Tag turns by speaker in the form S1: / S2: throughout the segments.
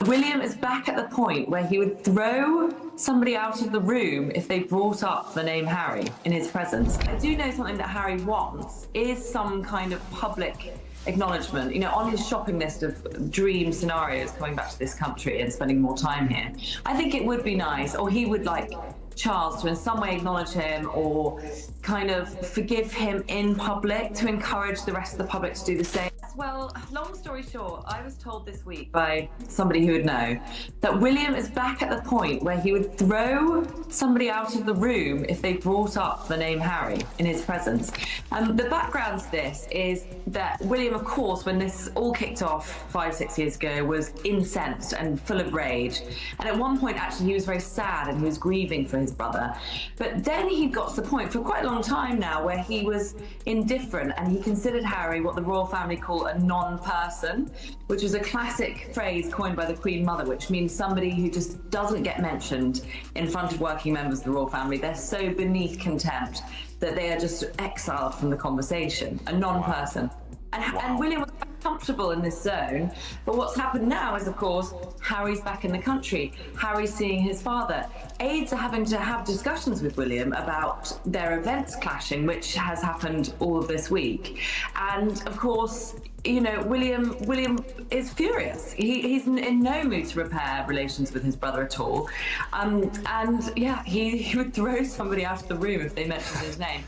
S1: William is back at the point where he would throw somebody out of the room if they brought up the name Harry in his presence. I do know something that Harry wants is some kind of public acknowledgement, on his shopping list of dream scenarios coming back to this country and spending more time here. I think it would be nice, or he would like Charles to in some way acknowledge him or kind of forgive him in public to encourage the rest of the public to do the same. Well, long story short, I was told this week by somebody who would know that William is back at the point where he would throw somebody out of the room if they brought up the name Harry in his presence. The background to this is that William, of course, when this all kicked off 5-6 years ago, was incensed and full of rage. And at one point, actually, he was very sad and he was grieving for his brother. But then he got to the point for quite a long time now where he was indifferent and he considered Harry what the royal family call a non-person, which was a classic phrase coined by the Queen Mother, which means somebody who just doesn't get mentioned in front of working members of the royal family. They're so beneath contempt that they are just exiled from the conversation, a non-person. And William was comfortable in this zone, but what's happened now is, of course, Harry's back in the country. Harry's seeing his father. Aides are having to have discussions with William about their events clashing, which has happened all of this week. And of course, William is furious. He's in no mood to repair relations with his brother at all. He would throw somebody out of the room if they mentioned his name.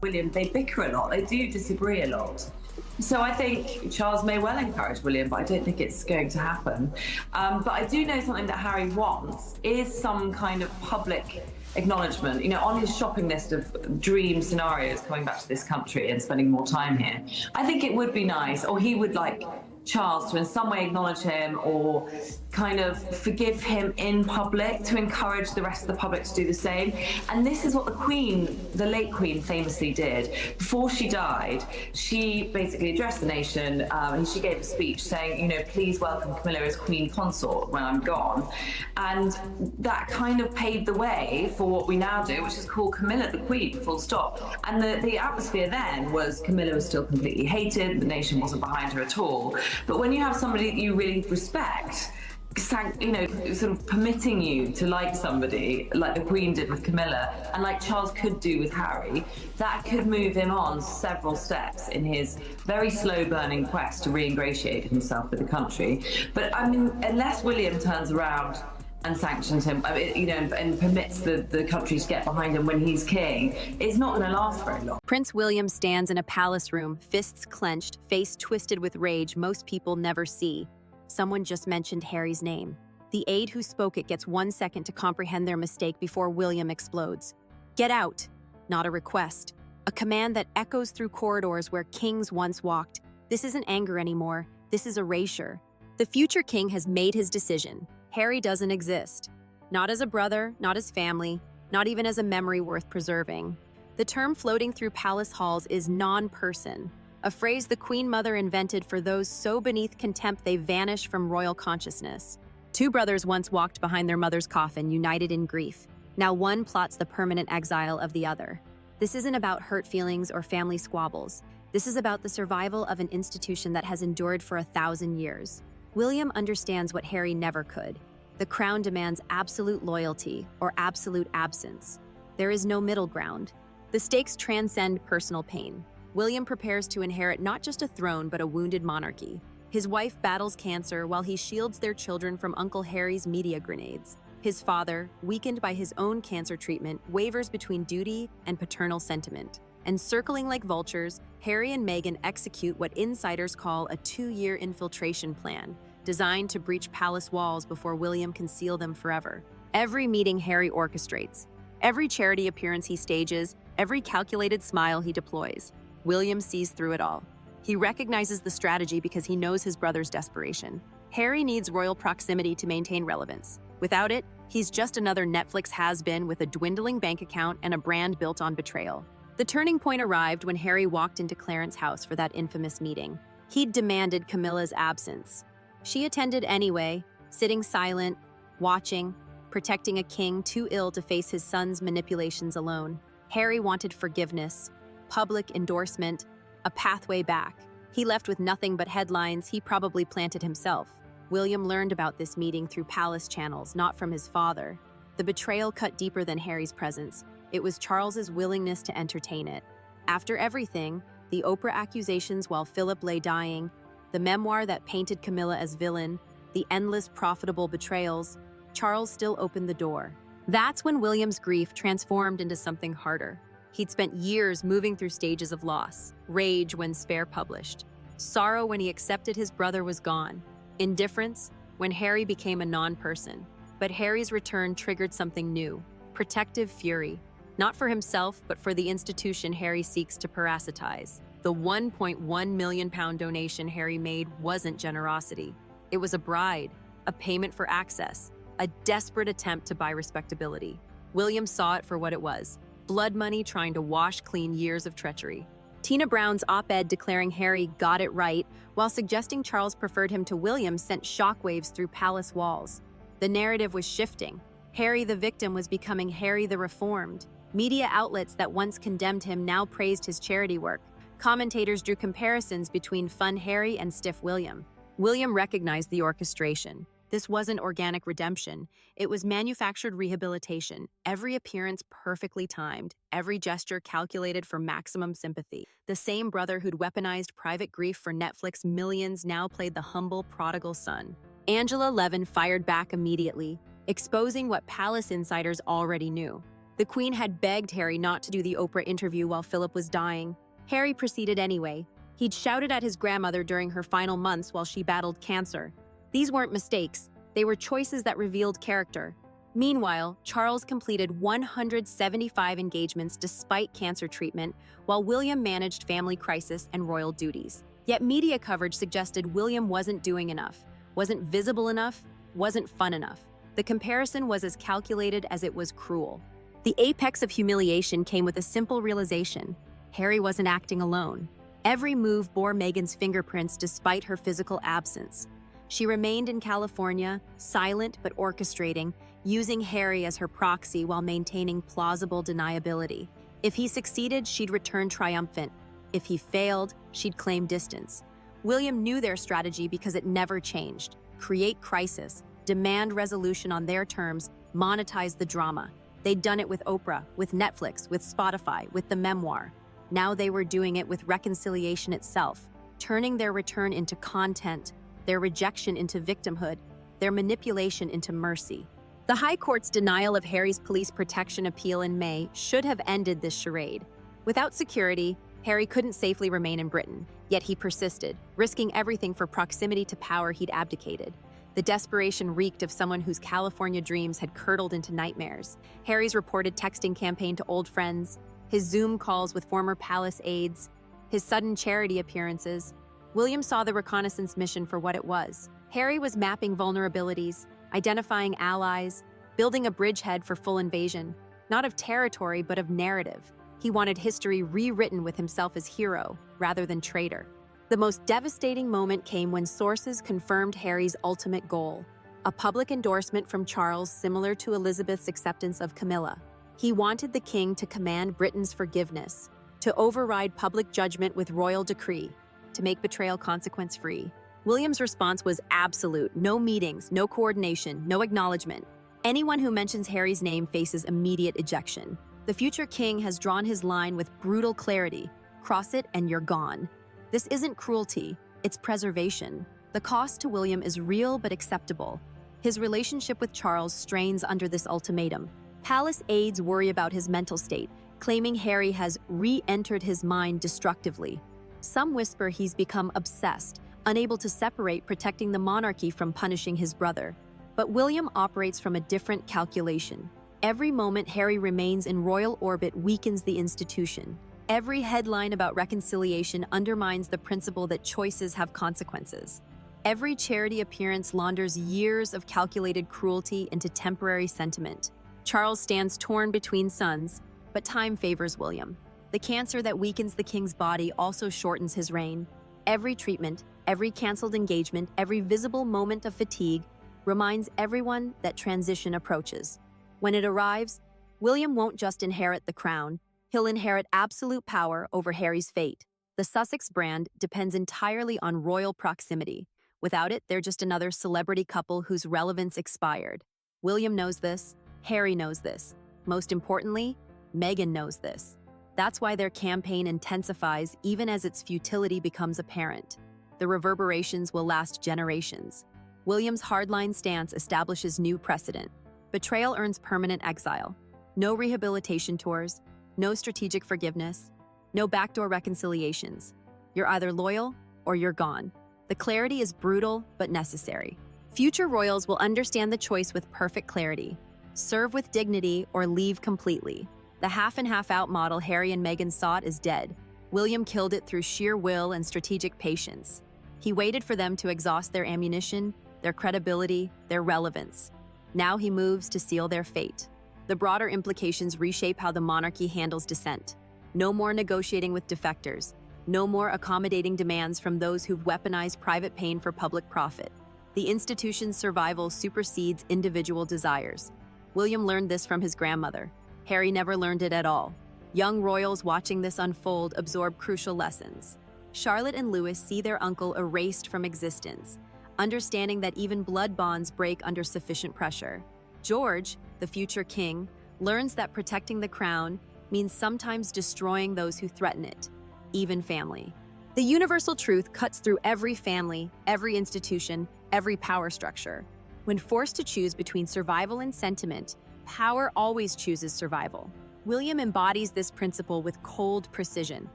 S1: William, they bicker a lot. They do disagree a lot. So I think Charles may well encourage William, but I don't think it's going to happen. But I do know something that Harry wants is some kind of public acknowledgement, on his shopping list of dream scenarios coming back to this country and spending more time here. I think it would be nice, or he would like Charles to in some way acknowledge him or kind of forgive him in public to encourage the rest of the public to do the same. And this is what the late Queen famously did. Before she died, she basically addressed the nation and she gave a speech saying, please welcome Camilla as Queen Consort when I'm gone. And that kind of paved the way for what we now do, which is called Camilla the Queen, full stop. And the atmosphere then was Camilla was still completely hated, the nation wasn't behind her at all. But when you have somebody that you really respect, sort of permitting you to like somebody like the Queen did with Camilla and like Charles could do with Harry, that could move him on several steps in his very slow burning quest to re-ingratiate himself with the country. But I mean, unless William turns around and sanctions him, and permits the country to get behind him when he's king, it's not going to last very long.
S2: Prince William stands in a palace room, fists clenched, face twisted with rage most people never see. Someone just mentioned Harry's name. The aide who spoke it gets 1 second to comprehend their mistake before William explodes. Get out! Not a request. A command that echoes through corridors where kings once walked. This isn't anger anymore. This is erasure. The future king has made his decision. Harry doesn't exist. Not as a brother, not as family, not even as a memory worth preserving. The term floating through palace halls is non-person, a phrase the Queen Mother invented for those so beneath contempt they vanish from royal consciousness. Two brothers once walked behind their mother's coffin, united in grief. Now one plots the permanent exile of the other. This isn't about hurt feelings or family squabbles. This is about the survival of an institution that has endured for 1,000 years. William understands what Harry never could. The crown demands absolute loyalty or absolute absence. There is no middle ground. The stakes transcend personal pain. William prepares to inherit not just a throne but a wounded monarchy. His wife battles cancer while he shields their children from Uncle Harry's media grenades. His father, weakened by his own cancer treatment, wavers between duty and paternal sentiment. And circling like vultures, Harry and Meghan execute what insiders call a 2-year infiltration plan, designed to breach palace walls before William can seal them forever. Every meeting Harry orchestrates, every charity appearance he stages, every calculated smile he deploys, William sees through it all. He recognizes the strategy because he knows his brother's desperation. Harry needs royal proximity to maintain relevance. Without it, he's just another Netflix has-been with a dwindling bank account and a brand built on betrayal. The turning point arrived when Harry walked into Clarence's house for that infamous meeting. He'd demanded Camilla's absence. She attended anyway, sitting silent, watching, protecting a king too ill to face his son's manipulations alone. Harry wanted forgiveness, public endorsement, a pathway back. He left with nothing but headlines he probably planted himself. William learned about this meeting through palace channels, not from his father. The betrayal cut deeper than Harry's presence. It was Charles's willingness to entertain it. After everything, the Oprah accusations while Philip lay dying, the memoir that painted Camilla as villain, the endless profitable betrayals, Charles still opened the door. That's when William's grief transformed into something harder. He'd spent years moving through stages of loss, rage when Spare published, sorrow when he accepted his brother was gone, indifference when Harry became a non-person. But Harry's return triggered something new, protective fury, not for himself, but for the institution Harry seeks to parasitize. The £1.1 million donation Harry made wasn't generosity. It was a bribe, a payment for access, a desperate attempt to buy respectability. William saw it for what it was, blood money trying to wash clean years of treachery. Tina Brown's op-ed declaring Harry got it right, while suggesting Charles preferred him to William, sent shockwaves through palace walls. The narrative was shifting. Harry the victim was becoming Harry the reformed. Media outlets that once condemned him now praised his charity work. Commentators drew comparisons between Fun Harry and Stiff William. William recognized the orchestration. This wasn't organic redemption. It was manufactured rehabilitation. Every appearance perfectly timed, every gesture calculated for maximum sympathy. The same brother who'd weaponized private grief for Netflix millions now played the humble prodigal son. Angela Levin fired back immediately, exposing what palace insiders already knew. The Queen had begged Harry not to do the Oprah interview while Philip was dying. Harry proceeded anyway. He'd shouted at his grandmother during her final months while she battled cancer. These weren't mistakes. They were choices that revealed character. Meanwhile, Charles completed 175 engagements despite cancer treatment, while William managed family crisis and royal duties. Yet media coverage suggested William wasn't doing enough, wasn't visible enough, wasn't fun enough. The comparison was as calculated as it was cruel. The apex of humiliation came with a simple realization: Harry wasn't acting alone. Every move bore Meghan's fingerprints despite her physical absence. She remained in California, silent but orchestrating, using Harry as her proxy while maintaining plausible deniability. If he succeeded, she'd return triumphant. If he failed, she'd claim distance. William knew their strategy because it never changed. Create crisis, demand resolution on their terms, monetize the drama. They'd done it with Oprah, with Netflix, with Spotify, with the memoir. Now they were doing it with reconciliation itself, turning their return into content, their rejection into victimhood, their manipulation into mercy. The High Court's denial of Harry's police protection appeal in May should have ended this charade. Without security, Harry couldn't safely remain in Britain, yet he persisted, risking everything for proximity to power he'd abdicated. The desperation reeked of someone whose California dreams had curdled into nightmares. Harry's reported texting campaign to old friends, his Zoom calls with former palace aides, his sudden charity appearances. William saw the reconnaissance mission for what it was. Harry was mapping vulnerabilities, identifying allies, building a bridgehead for full invasion, not of territory but of narrative. He wanted history rewritten with himself as hero rather than traitor. The most devastating moment came when sources confirmed Harry's ultimate goal, a public endorsement from Charles similar to Elizabeth's acceptance of Camilla. He wanted the king to command Britain's forgiveness, to override public judgment with royal decree, to make betrayal consequence-free. William's response was absolute: no meetings, no coordination, no acknowledgement. Anyone who mentions Harry's name faces immediate ejection. The future king has drawn his line with brutal clarity. Cross it and you're gone. This isn't cruelty, it's preservation. The cost to William is real but acceptable. His relationship with Charles strains under this ultimatum. Palace aides worry about his mental state, claiming Harry has re-entered his mind destructively. Some whisper he's become obsessed, unable to separate protecting the monarchy from punishing his brother. But William operates from a different calculation. Every moment Harry remains in royal orbit weakens the institution. Every headline about reconciliation undermines the principle that choices have consequences. Every charity appearance launders years of calculated cruelty into temporary sentiment. Charles stands torn between sons, but time favors William. The cancer that weakens the king's body also shortens his reign. Every treatment, every canceled engagement, every visible moment of fatigue reminds everyone that transition approaches. When it arrives, William won't just inherit the crown, he'll inherit absolute power over Harry's fate. The Sussex brand depends entirely on royal proximity. Without it, they're just another celebrity couple whose relevance expired. William knows this, Harry knows this. Most importantly, Meghan knows this. That's why their campaign intensifies even as its futility becomes apparent. The reverberations will last generations. William's hardline stance establishes new precedent. Betrayal earns permanent exile. No rehabilitation tours, no strategic forgiveness, no backdoor reconciliations. You're either loyal or you're gone. The clarity is brutal but necessary. Future royals will understand the choice with perfect clarity. Serve with dignity or leave completely. The half and half out model Harry and Meghan sought is dead. William killed it through sheer will and strategic patience. He waited for them to exhaust their ammunition, their credibility, their relevance. Now he moves to seal their fate. The broader implications reshape how the monarchy handles dissent. No more negotiating with defectors. No more accommodating demands from those who've weaponized private pain for public profit. The institution's survival supersedes individual desires. William learned this from his grandmother. Harry never learned it at all. Young royals watching this unfold absorb crucial lessons. Charlotte and Louis see their uncle erased from existence, understanding that even blood bonds break under sufficient pressure. George, the future king, learns that protecting the crown means sometimes destroying those who threaten it, even family. The universal truth cuts through every family, every institution, every power structure. When forced to choose between survival and sentiment, power always chooses survival. William embodies this principle with cold precision.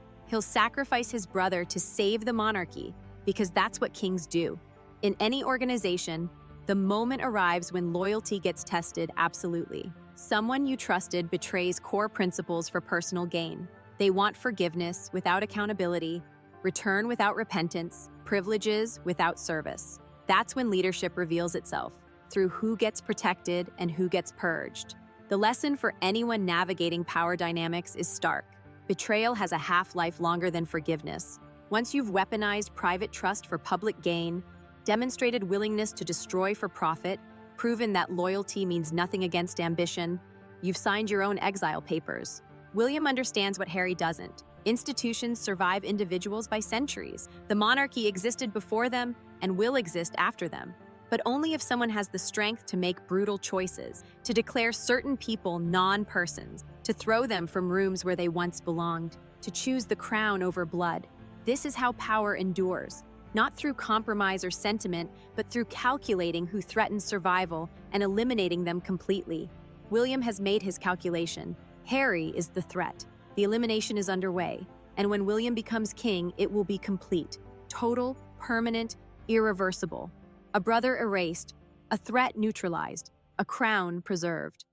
S2: He'll sacrifice his brother to save the monarchy, because that's what kings do. In any organization, the moment arrives when loyalty gets tested absolutely. Someone you trusted betrays core principles for personal gain. They want forgiveness without accountability, return without repentance, privileges without service. That's when leadership reveals itself, through who gets protected and who gets purged. The lesson for anyone navigating power dynamics is stark. Betrayal has a half-life longer than forgiveness. Once you've weaponized private trust for public gain, demonstrated willingness to destroy for profit, proven that loyalty means nothing against ambition, you've signed your own exile papers. William understands what Harry doesn't. Institutions survive individuals by centuries. The monarchy existed before them and will exist after them. But only if someone has the strength to make brutal choices, to declare certain people non-persons, to throw them from rooms where they once belonged, to choose the crown over blood. This is how power endures, not through compromise or sentiment, but through calculating who threatens survival and eliminating them completely. William has made his calculation. Harry is the threat. The elimination is underway, and when William becomes king, it will be complete, total, permanent, irreversible. A brother erased, a threat neutralized, a crown preserved.